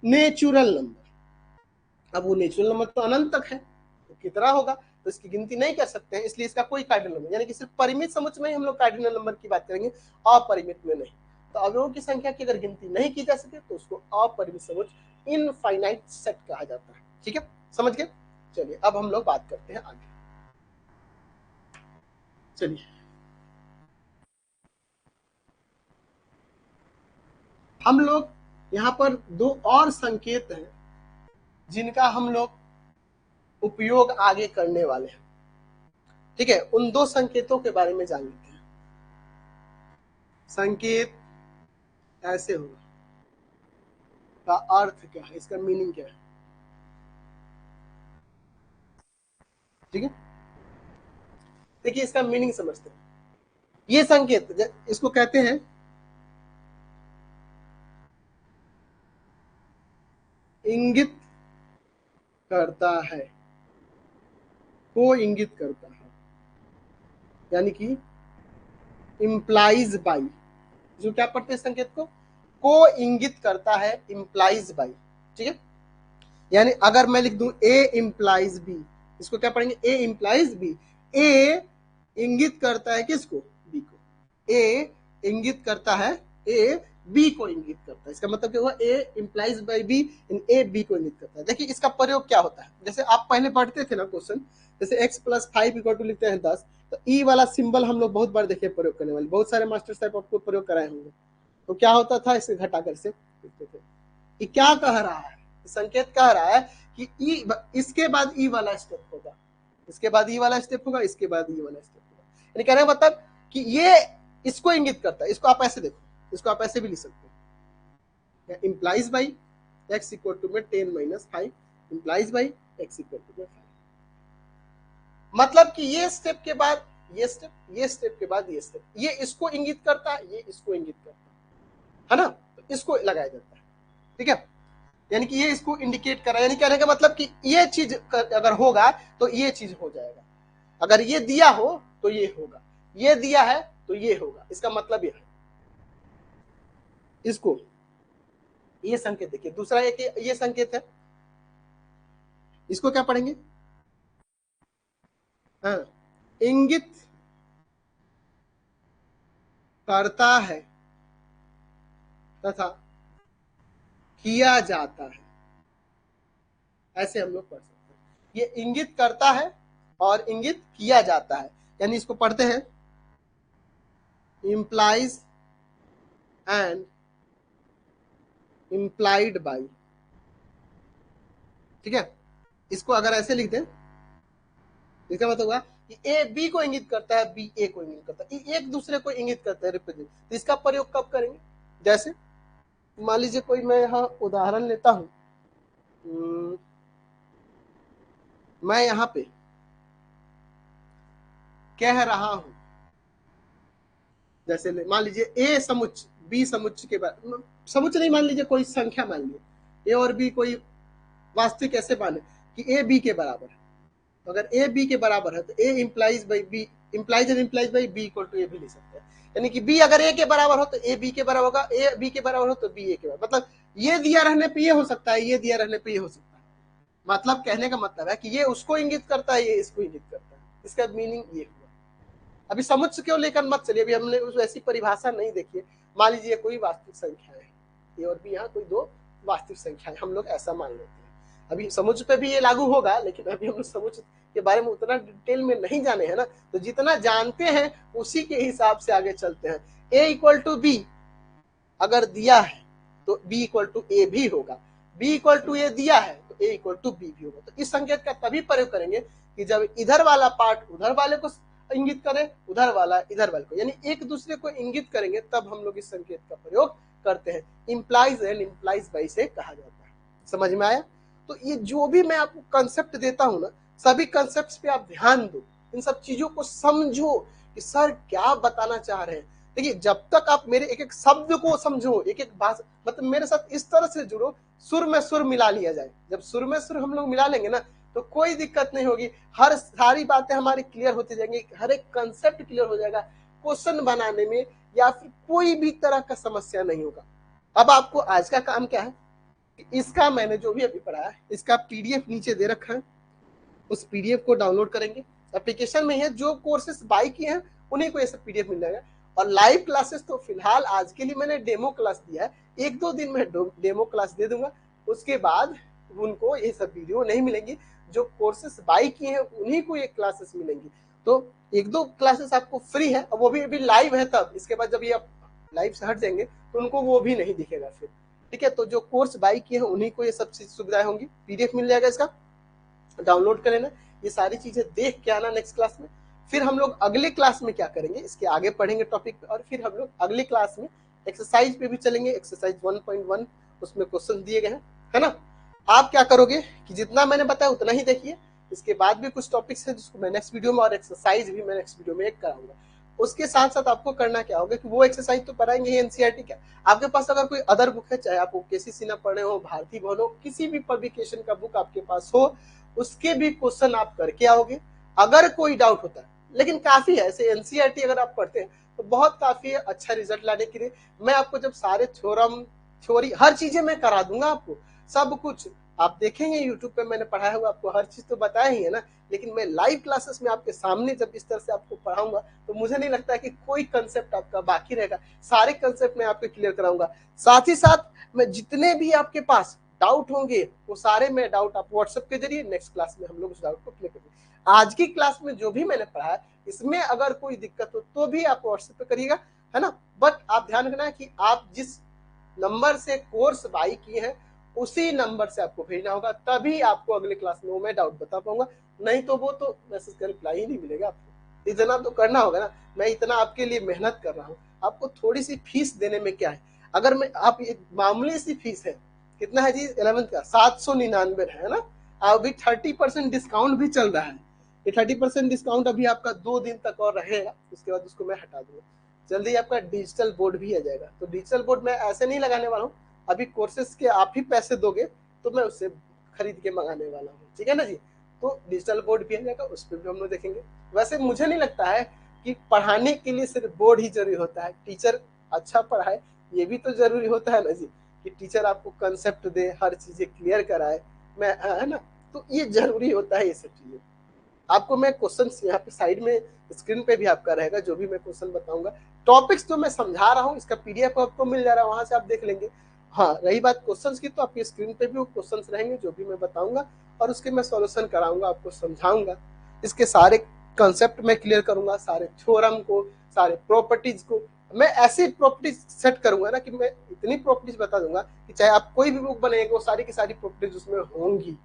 [SPEAKER 1] natural number. अब वो नेचुरल नंबर तो अनंत तक है, तो कितना होगा, तो इसकी गिनती नहीं कर सकते हैं, इसलिए इसका कोई कार्डिनल नंबर, यानी कि सिर्फ परिमित समुच्चय में ही हम लोग कार्डिनल नंबर की बात करेंगे, अपरिमित में नहीं। तो अवयवों की संख्या की अगर गिनती नहीं की जा सके तो उसको अपरिमित समुच्चय, इनफाइनाइट सेट कहा जाता है। ठीक है, समझ गए। चलिए अब हम लोग बात करते हैं आगे। चलिए हम लोग यहाँ पर दो और संकेत हैं जिनका हम लोग उपयोग आगे करने वाले हैं। ठीक है, उन दो संकेतों के बारे में जान लेते हैं। संकेत ऐसे होगा, का अर्थ क्या है, इसका मीनिंग क्या है। ठीक है, देखिए इसका मीनिंग समझते हैं। ये संकेत इसको कहते हैं इंगित करता है, को इंगित करता है, यानी कि इंप्लाइज बाई। जो क्या पढ़ते हैं संकेत को इंगित करता है, इंप्लाइज बाई। ठीक है, यानी अगर मैं लिख दूं ए इंप्लाइज बी, इसको क्या पढ़ेंगे, ए इंप्लाइज बी। ए इंगित करता है किसको, बी को। ए इंगित करता है, ए बी को इंगित करता है। इसका मतलब क्या हुआ, A implies by B, A B को इंगित करता है। देखिए इसका प्रयोग क्या होता है, जैसे आप पहले पढ़ते थे ना क्वेश्चन, जैसे x + 5 = लिखते हैं 10, तो ई वाला सिंबल हम लोग बहुत बार देखे प्रयोग करने वाले, बहुत सारे मास्टर साहब आपको प्रयोग कराए होंगे। तो क्या होता था, इसे घटाकर से लिखते थे। ये क्या कह रहा है, संकेत कह रहा है कि ई, इसके बाद ई वाला स्टेप होगा, इसके बाद ई वाला स्टेप होगा, इसके बाद ई वाला स्टेप होगा। यानी कहने का मतलब कि ये इसको इंगित करता है। इसको आप ऐसे देखो, इसको आप ऐसे भी लिख सकते हो, implies by x = 10 - 5, implies by x = 5। मतलब कि ये स्टेप के बाद ये स्टेप, ये स्टेप के बाद ये स्टेप, ये इसको इंगित करता है, ये इसको इंगित करता है ना, तो इसको लगाया जाता है। ठीक है, यानी कि ये इसको इंडिकेट कर रहा है, यानी कहने का मतलब कि ये चीज अगर होगा तो ये चीज हो जाएगा, अगर ये दिया हो तो ये होगा, ये दिया है तो ये होगा। इसका मतलब ये है, इसको ये संकेत देखिए। दूसरा एक ये संकेत है, इसको क्या पढ़ेंगे, हाँ, इंगित करता है तथा किया जाता है, ऐसे हम लोग पढ़ सकते हैं। ये इंगित करता है और इंगित किया जाता है, यानी इसको पढ़ते हैं implies and implied by। ठीक है, इसको अगर ऐसे लिख दें, इसका मतलब होगा कि ए बी को इंगित करता है, बी ए को इंगित करता है, एक दूसरे को इंगित करता है, रिप्रेजेंट। तो इसका प्रयोग कब करेंगे, जैसे मान लीजिए कोई मैं यहाँ उदाहरण लेता हूं, मैं यहाँ पे कह रहा हूं, जैसे मान लीजिए ए समुच्चय बी समुच्चय के बाद, समुच्चय नहीं, मान लीजिए कोई संख्या, मान लीजिए ए और बी कोई वास्तविक ऐसे माने कि ए बी के बराबर है। तो अगर ए बी के बराबर है तो A implies by B, implies and implies by B equal to A भी ले सकते हैं। यानी कि बी अगर ए के बराबर हो तो ए बी के बराबर होगा, ए बी के बराबर हो तो बी ए के बराबर। मतलब ये दिया रहने पे ये हो सकता है, ये दिया रहने पे ये हो सकता है। मतलब कहने का मतलब है कि ये उसको इंगित करता है, ये इसको इंगित करता है। इसका मीनिंग ये हुआ। अभी समुच्चय क्यों लेकर मत चलिए, अभी हमने उस ऐसी परिभाषा नहीं देखी है। मान लीजिए कोई वास्तविक संख्या है, ए और बी, यहाँ कोई दो वास्तविक संख्या है, हम लोग ऐसा मान लेते हैं। अभी समुच्चय पे भी ये लागू होगा, लेकिन अभी हम लोग समुच्चय के बारे में उतना डिटेल में नहीं जाने हैं ना, तो जितना जानते हैं उसी के हिसाब से आगे चलते हैं। a = b अगर दिया है तो b = a भी होगा, b = a दिया है तो a = b भी होगा। तो इस संकेत का तभी प्रयोग करेंगे कि जब इधर वाला पार्ट उधर वाले को इंगित करे, उधर वाला इधर वाले को, यानी एक दूसरे को इंगित करेंगे, तब हम लोग इस संकेत का प्रयोग करते हैं। इंप्लाइज एंड इंप्लाइज बाई से कहा जाता है। समझ में आया। तो ये जो भी मैं आपको कंसेप्ट देता हूं ना, सभी कंसेप्ट पे आप ध्यान दो, इन सब चीजों को समझो कि सर क्या बताना चाह रहे हैं। देखिए जब तक आप मेरे एक एक शब्द को समझो, एक एक भाषा, मतलब मेरे साथ इस तरह से जुड़ो, सुर में सुर मिला लिया जाए। जब सुर में सुर हम लोग मिला लेंगे ना तो कोई दिक्कत नहीं होगी, हर सारी बातें हमारी क्लियर होती जाएंगी, हर एक कंसेप्ट क्लियर हो जाएगा, क्वेश्चन बनाने में या फिर कोई भी तरह का समस्या नहीं होगा। अब आपको आज का काम क्या है, इसका मैंने जो भी अभी पढ़ा है इसका पीडीएफ नीचे दे रखा है, उस पीडीएफ को डाउनलोड करेंगे, एप्लीकेशन में है, जो कोर्सेस बाय किए हैं उन्हीं को ये सब पीडीएफ मिल जाएगा। और लाइव क्लासेस तो फिलहाल आज के लिए मैंने डेमो क्लास दिया है, 1-2 दिन में डेमो क्लास दे दूंगा, उसके बाद उनको ये सब वीडियो नहीं मिलेंगी। जो कोर्सेस बाय किए हैं उन्हीं को ये क्लासेस मिलेंगी। तो 1-2 क्लासेस आपको फ्री है, और वो भी अभी लाइव है तब, इसके बाद जब ये आप लाइव से हट जाएंगे तो उनको वो भी नहीं दिखेगा फिर, ठीक है। तो जो कोर्स बाय किए हैं उन्हीं को ये सब चीज सुविधाएं होंगी, पीडीएफ मिल जाएगा, इसका डाउनलोड कर लेना, ये सारी चीजें देख के आना नेक्स्ट क्लास में। फिर हम लोग अगले क्लास में क्या करेंगे, इसके आगे पढ़ेंगे टॉपिक पे, और फिर हम लोग अगली क्लास में एक्सरसाइज पे भी चलेंगे। एक्सरसाइज 1.1 उसमें क्वेश्चन दिए गए हैं, है ना। आप क्या करोगे कि जितना मैंने बताया उतना ही देखिए, इसके बाद भी कुछ टॉपिक्स है जिसको मैं नेक्स्ट वीडियो में, और एक्सरसाइज भी मैं नेक्स्ट वीडियो में एक कराऊंगा। उसके साथ साथ आपको करना क्या होगा कि वो एक्सरसाइज तो पढ़ाएंगे एनसीईआरटी का, आपके पास अगर कोई अदर बुक है, चाहे आप केसी सिन्हा पढ़े हो, भारती भवन हो, किसी भी पब्लिकेशन का बुक आपके पास हो, उसके भी क्वेश्चन आप करके आओगे। अगर कोई डाउट होता है, लेकिन काफी है ऐसे एनसीईआरटी अगर आप पढ़ते हैं तो बहुत काफी है अच्छा रिजल्ट लाने के लिए। मैं आपको जब सारे थ्योरम थ्योरी हर चीजें मैं करा दूंगा, आपको सब कुछ आप देखेंगे यूट्यूब पे, मैंने पढ़ाया हुआ आपको हर चीज तो बताया ही है ना। लेकिन मैं लाइव क्लासेस में आपके सामने जब इस तरह से आपको पढ़ाऊंगा तो मुझे नहीं लगता है कि कोई कंसेप्ट आपका बाकी रहेगा, सारे कंसेप्ट मैं आपको क्लियर कराऊंगा। साथ ही साथ मैं जितने भी आपके पास डाउट होंगे वो सारे मैं डाउट आप व्हाट्सएप के जरिए नेक्स्ट क्लास में हम लोग उस डाउट को क्लियर करेंगे। आज की क्लास में जो भी मैंने पढ़ा है इसमें अगर कोई दिक्कत हो तो भी आप व्हाट्सएप पे करिएगा, है ना। बट आप ध्यान रखना कि आप जिस नंबर से कोर्स बाई किए हैं उसी नंबर से आपको भेजना होगा, तभी आपको अगले क्लास में वो मैं डाउट बता पाऊंगा, नहीं तो वो तो मैसेज का रिप्लाई ही नहीं मिलेगा आपको। इतना तो करना होगा ना, मैं इतना आपके लिए मेहनत कर रहा हूँ, आपको थोड़ी सी फीस देने में क्या है। अगर मैं आप एक मामूली सी फीस है, कितना है जी 11th का 799 है ना, अभी 30% डिस्काउंट भी चल रहा है। ये 30% डिस्काउंट अभी आपका 2 दिन तक और रहेगा, उसके बाद उसको मैं हटा दूंगा। जल्दी आपका डिजिटल बोर्ड भी आ जाएगा। तो डिजिटल बोर्ड मैं ऐसे नहीं लगाने वाला हूँ, अभी कोर्सेज के आप ही पैसे दोगे तो मैं उससे खरीद के मंगाने वाला हूँ, ठीक है ना जी। तो डिजिटल बोर्ड भी आ जाएगा, उस पर भी हम लोग देखेंगे। वैसे मुझे नहीं लगता है कि पढ़ाने के लिए सिर्फ बोर्ड ही जरूरी होता है, टीचर अच्छा पढ़ाए ये भी तो जरूरी होता है ना जी, कि टीचर आपको कंसेप्ट दे, हर चीजें क्लियर कराए, मैं है ना। तो ये जरूरी होता है ये सब चीजें। आपको मैं क्वेश्चन यहाँ पे साइड में स्क्रीन पे भी आपका रहेगा, जो भी मैं क्वेश्चन बताऊंगा, टॉपिक्स जो मैं समझा रहा हूँ इसका पीडीएफ आपको मिल जा रहा है, वहां से आप देख लेंगे। हाँ रही बात क्वेश्चंस की, तो आपकी स्क्रीन पे भी वो क्वेश्चंस रहेंगे जो भी मैं बताऊंगा, और उसके मैं सॉल्यूशन कराऊंगा, आपको समझाऊंगा। इसके सारे कंसेप्ट मैं क्लियर करूंगा, सारे थ्योरम को, सारे प्रॉपर्टीज को मैं ऐसी प्रॉपर्टीज सेट करूंगा ना कि मैं इतनी प्रॉपर्टीज बता दूंगा कि चाहे आप कोई भी बुक बनाएंगे वो सारी की सारी प्रॉपर्टीज उसमें होंगी।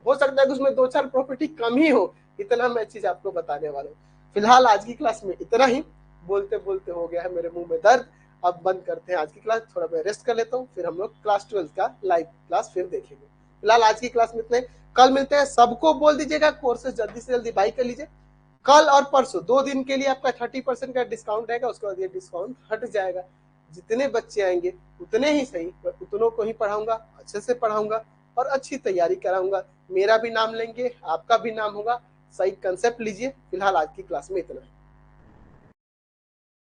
[SPEAKER 1] हो सकता है कि उसमें 2-4 प्रॉपर्टी कम ही हो, इतना मैं चीज आपको बताने वाला हूँ। फिलहाल आज की क्लास में इतना ही, बोलते बोलते हो गया है मेरे मुंह में दर्द। अब बंद करते हैं आज की क्लास, थोड़ा मैं रेस्ट कर लेता हूँ, फिर हम लोग क्लास 12 का लाइव क्लास फिर देखेंगे। फिलहाल आज की क्लास में इतना ही, कल मिलते हैं। सबको बोल दीजिएगा कोर्सेज जल्दी से जल्दी बाई कर लीजिए। कल और परसों 2 दिन के लिए आपका 30% का डिस्काउंट रहेगा, उसके बाद ये डिस्काउंट हट जाएगा। जितने बच्चे आएंगे उतने ही सही, उतनों को ही पढ़ाऊंगा, अच्छे से पढ़ाऊंगा और अच्छी तैयारी कराऊंगा। मेरा भी नाम लेंगे, आपका भी नाम होगा। सही कंसेप्ट लीजिए। फिलहाल आज की क्लास में इतना है।